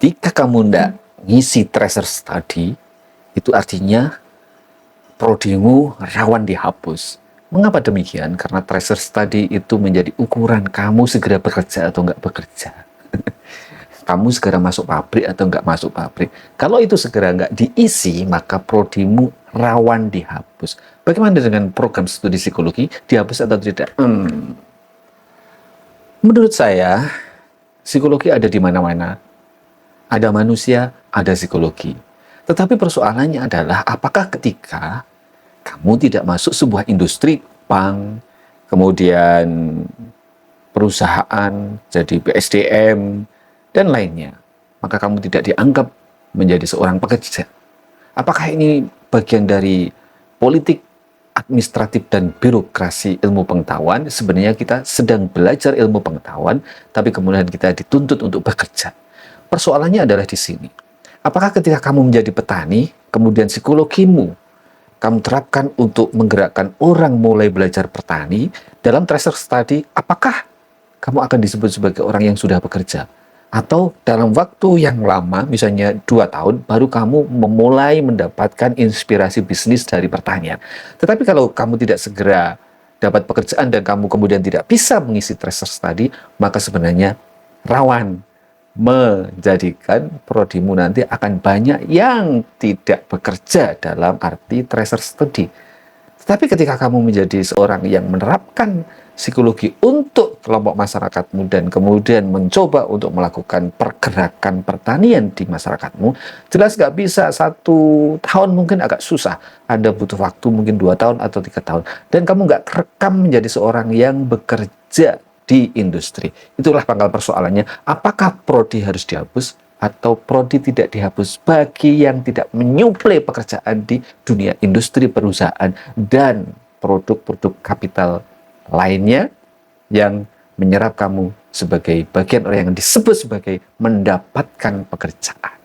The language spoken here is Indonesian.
ketika kamu tidak ngisi tracer study, itu artinya prodimu rawan dihapus. Mengapa demikian? Karena tracer study itu menjadi ukuran kamu segera bekerja atau nggak bekerja. Kamu segera masuk pabrik atau nggak masuk pabrik. Kalau itu segera nggak diisi, maka prodimu rawan dihapus. Bagaimana dengan program studi psikologi? Dihapus atau tidak? Menurut saya, psikologi ada di mana-mana. Ada manusia, ada psikologi. Tetapi persoalannya adalah apakah ketika kamu tidak masuk sebuah industri, bank, kemudian perusahaan, jadi BSDM, dan lainnya, maka kamu tidak dianggap menjadi seorang pekerja. Apakah ini bagian dari politik, administratif, dan birokrasi ilmu pengetahuan? Sebenarnya kita sedang belajar ilmu pengetahuan, tapi kemudian kita dituntut untuk bekerja. Persoalannya adalah di sini. Apakah ketika kamu menjadi petani, kemudian psikologimu kamu terapkan untuk menggerakkan orang mulai belajar petani, dalam tracer study, apakah kamu akan disebut sebagai orang yang sudah bekerja? Atau dalam waktu yang lama, misalnya 2 tahun, baru kamu memulai mendapatkan inspirasi bisnis dari pertanian. Tetapi kalau kamu tidak segera dapat pekerjaan dan kamu kemudian tidak bisa mengisi tracer study, maka sebenarnya rawan menjadikan prodimu nanti akan banyak yang tidak bekerja dalam arti tracer study. Tetapi ketika kamu menjadi seorang yang menerapkan psikologi untuk kelompok masyarakatmu dan kemudian mencoba untuk melakukan pergerakan pertanian di masyarakatmu, jelas nggak bisa 1 tahun, mungkin agak susah. Anda butuh waktu mungkin 2 tahun atau 3 tahun. Dan kamu nggak kerekam menjadi seorang yang bekerja di industri. Itulah pangkal persoalannya. Apakah prodi harus dihapus atau prodi tidak dihapus bagi yang tidak menyuplai pekerjaan di dunia industri perusahaan dan produk-produk kapital lainnya yang menyerap kamu sebagai bagian orang yang disebut sebagai mendapatkan pekerjaan.